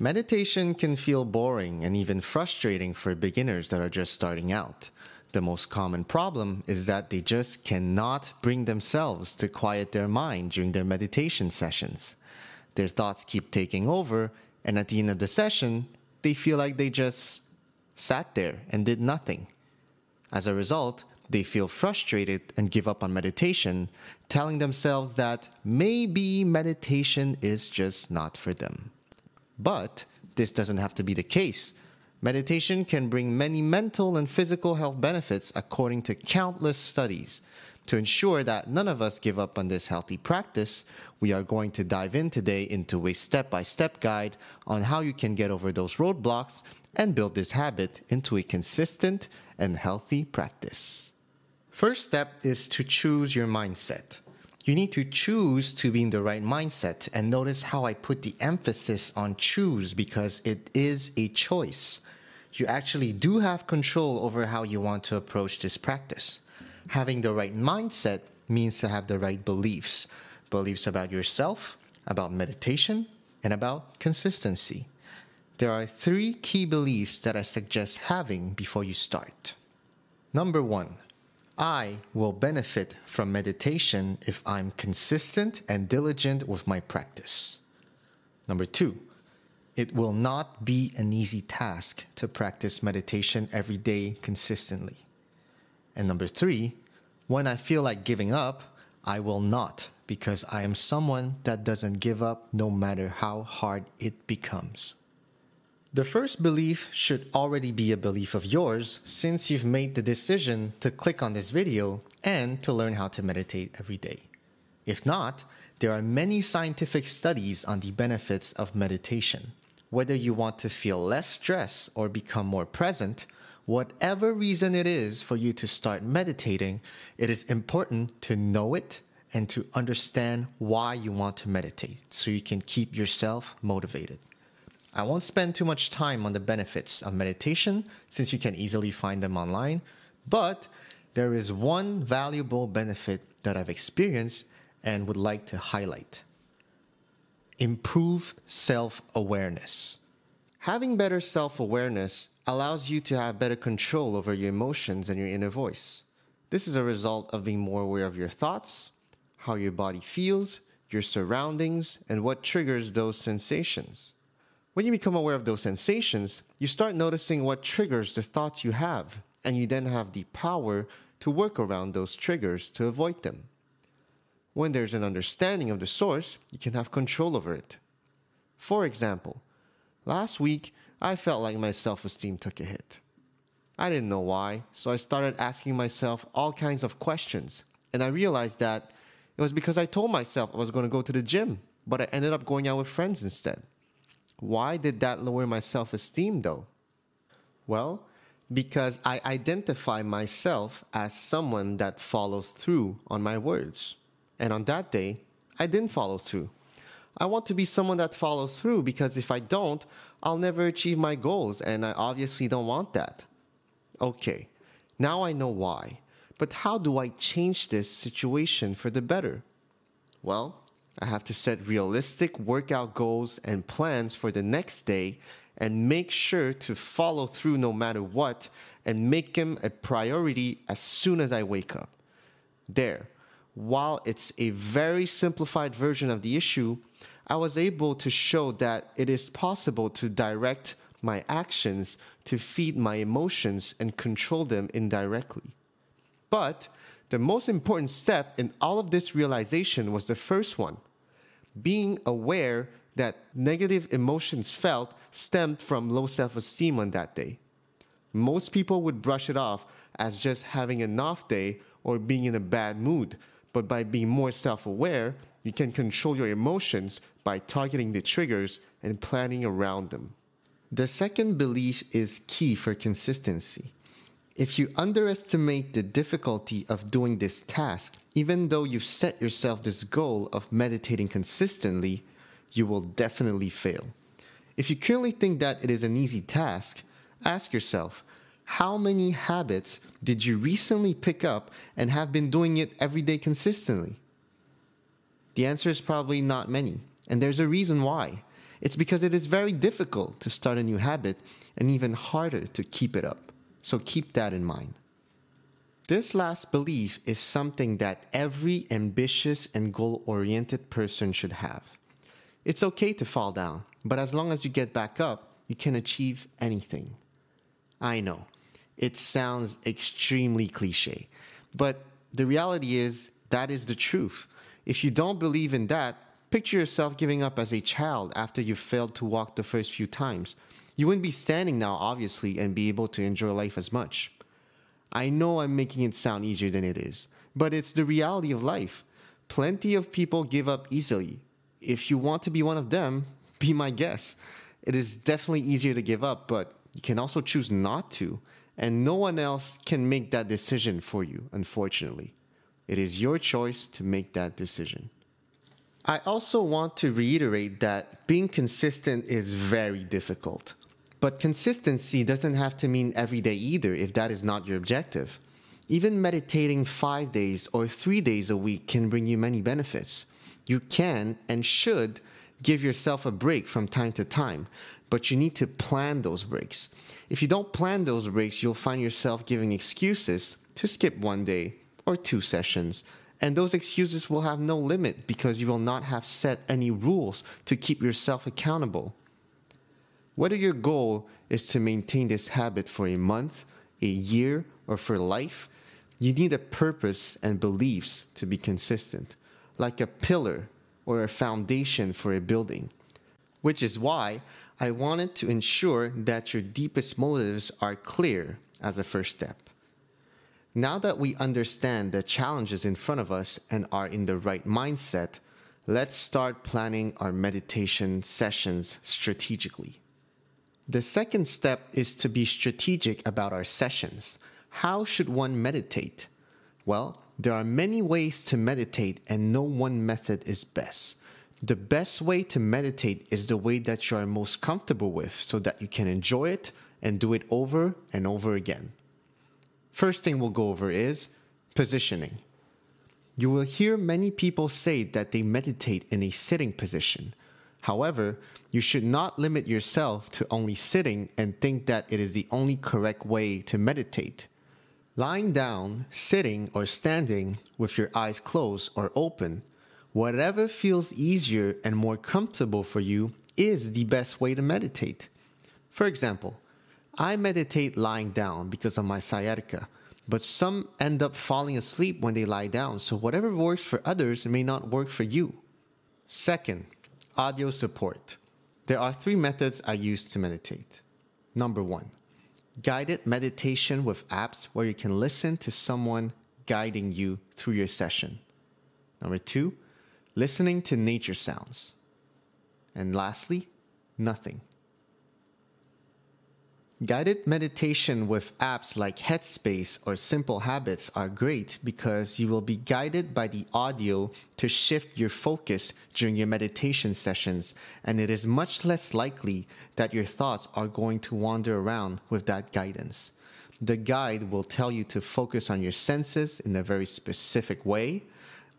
Meditation can feel boring and even frustrating for beginners that are just starting out. The most common problem is that they just cannot bring themselves to quiet their mind during their meditation sessions. Their thoughts keep taking over, and at the end of the session, they feel like they just sat there and did nothing. As a result, they feel frustrated and give up on meditation, telling themselves that maybe meditation is just not for them. But this doesn't have to be the case. Meditation can bring many mental and physical health benefits according to countless studies. To ensure that none of us give up on this healthy practice, we are going to dive in today into a step-by-step guide on how you can get over those roadblocks and build this habit into a consistent and healthy practice. First step is to choose your mindset. You need to choose to be in the right mindset, and notice how I put the emphasis on choose because it is a choice. You actually do have control over how you want to approach this practice. Having the right mindset means to have the right beliefs. Beliefs about yourself, about meditation, and about consistency. There are 3 key beliefs that I suggest having before you start. Number 1. I will benefit from meditation if I'm consistent and diligent with my practice. Number 2. It will not be an easy task to practice meditation every day consistently. And number 3, when I feel like giving up, I will not, because I am someone that doesn't give up no matter how hard it becomes. The first belief should already be a belief of yours since you've made the decision to click on this video and to learn how to meditate every day. If not, there are many scientific studies on the benefits of meditation. Whether you want to feel less stress or become more present, whatever reason it is for you to start meditating, it is important to know it and to understand why you want to meditate so you can keep yourself motivated. I won't spend too much time on the benefits of meditation since you can easily find them online, but there is one valuable benefit that I've experienced and would like to highlight. Improved self-awareness. Having better self-awareness allows you to have better control over your emotions and your inner voice. This is a result of being more aware of your thoughts, how your body feels, your surroundings, and what triggers those sensations. When you become aware of those sensations, you start noticing what triggers the thoughts you have, and you then have the power to work around those triggers to avoid them. When there's an understanding of the source, you can have control over it. For example, last week, I felt like my self-esteem took a hit. I didn't know why, so I started asking myself all kinds of questions, and I realized that it was because I told myself I was going to go to the gym, but I ended up going out with friends instead. Why did that lower my self-esteem though? Well, because I identify myself as someone that follows through on my words. And on that day, I didn't follow through. I want to be someone that follows through because if I don't, I'll never achieve my goals, and I obviously don't want that. Okay, now I know why. But how do I change this situation for the better? Well, I have to set realistic workout goals and plans for the next day and make sure to follow through no matter what and make them a priority as soon as I wake up. There, while it's a very simplified version of the issue, I was able to show that it is possible to direct my actions to feed my emotions and control them indirectly. But the most important step in all of this realization was the first one. Being aware that negative emotions felt stemmed from low self-esteem on that day. Most people would brush it off as just having an off day or being in a bad mood, but by being more self-aware, you can control your emotions by targeting the triggers and planning around them. The second belief is key for consistency. If you underestimate the difficulty of doing this task, even though you've set yourself this goal of meditating consistently, you will definitely fail. If you currently think that it is an easy task, ask yourself, how many habits did you recently pick up and have been doing it every day consistently? The answer is probably not many, and there's a reason why. It's because it is very difficult to start a new habit and even harder to keep it up. So keep that in mind. This last belief is something that every ambitious and goal-oriented person should have. It's okay to fall down, but as long as you get back up, you can achieve anything. I know, it sounds extremely cliche, but the reality is that is the truth. If you don't believe in that, picture yourself giving up as a child after you failed to walk the first few times. You wouldn't be standing now, obviously, and be able to enjoy life as much. I know I'm making it sound easier than it is, but it's the reality of life. Plenty of people give up easily. If you want to be one of them, be my guest. It is definitely easier to give up, but you can also choose not to, and no one else can make that decision for you, unfortunately. It is your choice to make that decision. I also want to reiterate that being consistent is very difficult. But consistency doesn't have to mean every day either if that is not your objective. Even meditating 5 days or 3 days a week can bring you many benefits. You can and should give yourself a break from time to time, but you need to plan those breaks. If you don't plan those breaks, you'll find yourself giving excuses to skip 1 day or 2 sessions, and those excuses will have no limit because you will not have set any rules to keep yourself accountable. Whether your goal is to maintain this habit for a month, a year, or for life, you need a purpose and beliefs to be consistent, like a pillar or a foundation for a building. Which is why I wanted to ensure that your deepest motives are clear as a first step. Now that we understand the challenges in front of us and are in the right mindset, let's start planning our meditation sessions strategically. The second step is to be strategic about our sessions. How should one meditate? Well, there are many ways to meditate and no one method is best. The best way to meditate is the way that you are most comfortable with so that you can enjoy it and do it over and over again. First thing we'll go over is positioning. You will hear many people say that they meditate in a sitting position. However, you should not limit yourself to only sitting and think that it is the only correct way to meditate. Lying down, sitting, or standing with your eyes closed or open, whatever feels easier and more comfortable for you is the best way to meditate. For example, I meditate lying down because of my sciatica, but some end up falling asleep when they lie down, so whatever works for others may not work for you. Second, audio support. There are 3 methods I use to meditate. Number 1, guided meditation with apps where you can listen to someone guiding you through your session. Number 2, listening to nature sounds. And lastly, nothing. Guided meditation with apps like Headspace or Simple Habits are great because you will be guided by the audio to shift your focus during your meditation sessions, and it is much less likely that your thoughts are going to wander around with that guidance. The guide will tell you to focus on your senses in a very specific way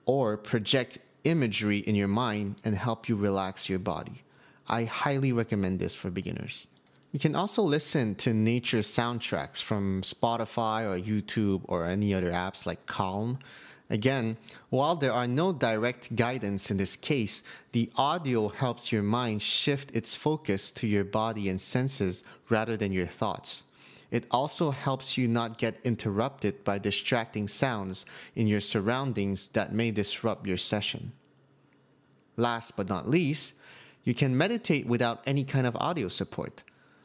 or project imagery in your mind and help you relax your body. I highly recommend this for beginners. You can also listen to nature soundtracks from Spotify or YouTube or any other apps like Calm. Again, while there are no direct guidance in this case, the audio helps your mind shift its focus to your body and senses rather than your thoughts. It also helps you not get interrupted by distracting sounds in your surroundings that may disrupt your session. Last but not least, you can meditate without any kind of audio support.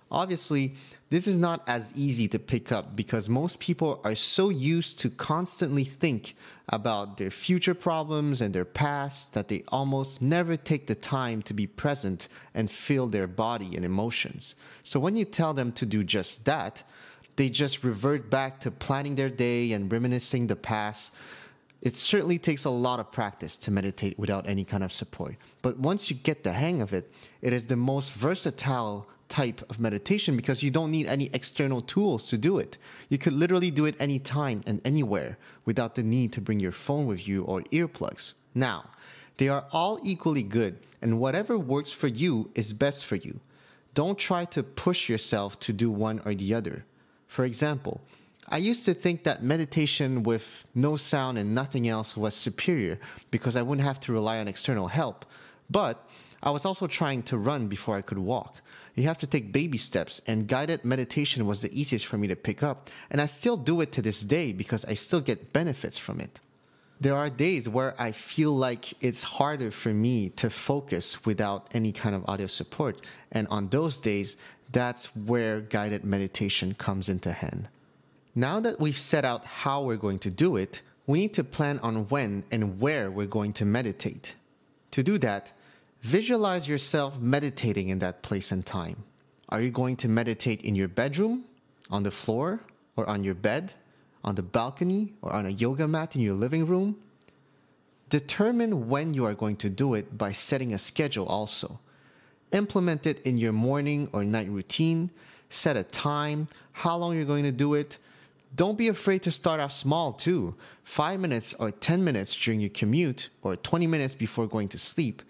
Obviously, this is not as easy to pick up because most people are so used to constantly think about their future problems and their past that they almost never take the time to be present and feel their body and emotions. So when you tell them to do just that, they just revert back to planning their day and reminiscing the past. It certainly takes a lot of practice to meditate without any kind of support. But once you get the hang of it, it is the most versatile type of meditation because you don't need any external tools to do it. You could literally do it anytime and anywhere without the need to bring your phone with you or earplugs. Now, They are all equally good, and whatever works for you is best for you. Don't try to push yourself to do one or the other. For example, I used to think that meditation with no sound and nothing else was superior because I wouldn't have to rely on external help. But I was also trying to run before I could walk. You have to take baby steps, and guided meditation was the easiest for me to pick up, and I still do it to this day because I still get benefits from it. There are days where I feel like it's harder for me to focus without any kind of audio support, and on those days, that's where guided meditation comes into hand. Now that we've set out how we're going to do it, we need to plan on when and where we're going to meditate. To do that, visualize yourself meditating in that place and time. Are you going to meditate in your bedroom, on the floor, or on your bed, on the balcony, or on a yoga mat in your living room? Determine when you are going to do it by setting a schedule also. Implement it in your morning or night routine. Set a time, how long you're going to do it. Don't be afraid to start off small too. 5 minutes or 10 minutes during your commute or 20 minutes before going to sleep.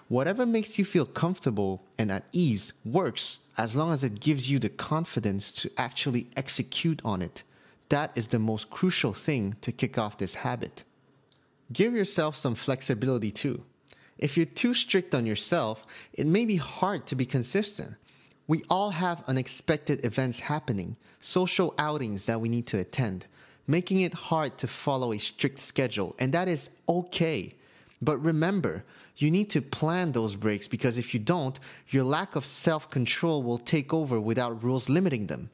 Whatever makes you feel comfortable and at ease works as long as it gives you the confidence to actually execute on it. That is the most crucial thing to kick off this habit. Give yourself some flexibility too. If you're too strict on yourself, it may be hard to be consistent. We all have unexpected events happening, social outings that we need to attend, making it hard to follow a strict schedule, and that is okay. But remember, you need to plan those breaks because if you don't, your lack of self-control will take over without rules limiting them.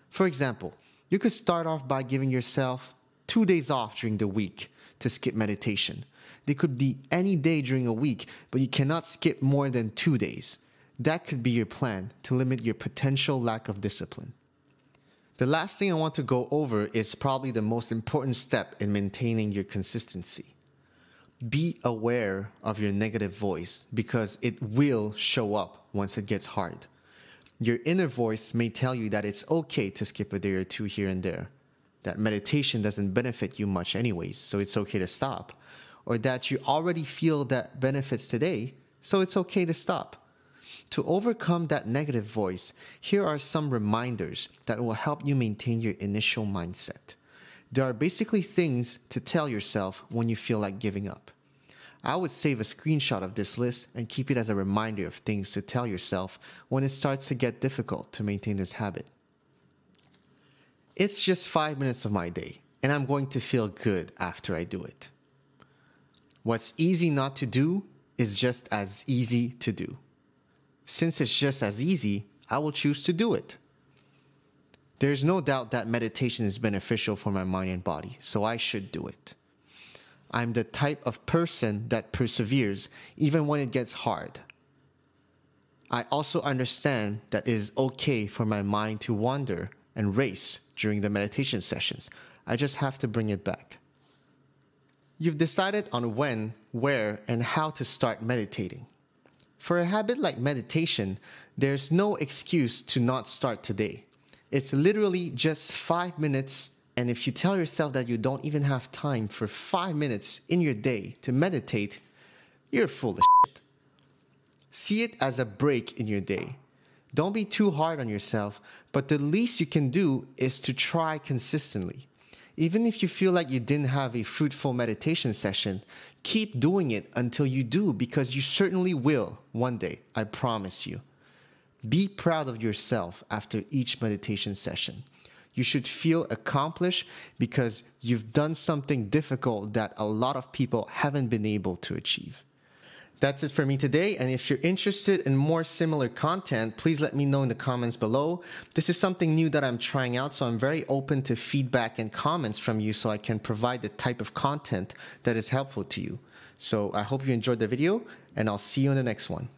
For example, you could start off by giving yourself 2 days off during the week to skip meditation. They could be any day during a week, but you cannot skip more than 2 days. That could be your plan to limit your potential lack of discipline. The last thing I want to go over is probably the most important step in maintaining your consistency. Be aware of your negative voice because it will show up once it gets hard. Your inner voice may tell you that it's okay to skip a day or two here and there, that meditation doesn't benefit you much anyways, so it's okay to stop, or that you already feel that benefits today, so it's okay to stop. To overcome that negative voice, here are some reminders that will help you maintain your initial mindset. There are basically things to tell yourself when you feel like giving up. I would save a screenshot of this list and keep it as a reminder of things to tell yourself when it starts to get difficult to maintain this habit. It's just 5 minutes of my day, and I'm going to feel good after I do it. What's easy not to do is just as easy to do. Since it's just as easy, I will choose to do it. There's no doubt that meditation is beneficial for my mind and body, so I should do it. I'm the type of person that perseveres even when it gets hard. I also understand that it is okay for my mind to wander and race during the meditation sessions. I just have to bring it back. You've decided on when, where, and how to start meditating. For a habit like meditation, there's no excuse to not start today. It's literally just 5 minutes, and if you tell yourself that you don't even have time for 5 minutes in your day to meditate, you're full of shit. See it as a break in your day. Don't be too hard on yourself, but the least you can do is to try consistently. Even if you feel like you didn't have a fruitful meditation session, keep doing it until you do because you certainly will one day, I promise you. Be proud of yourself after each meditation session. You should feel accomplished because you've done something difficult that a lot of people haven't been able to achieve. That's it for me today, and if you're interested in more similar content, please let me know in the comments below. This is something new that I'm trying out, so I'm very open to feedback and comments from you so I can provide the type of content that is helpful to you. So I hope you enjoyed the video, and I'll see you in the next one.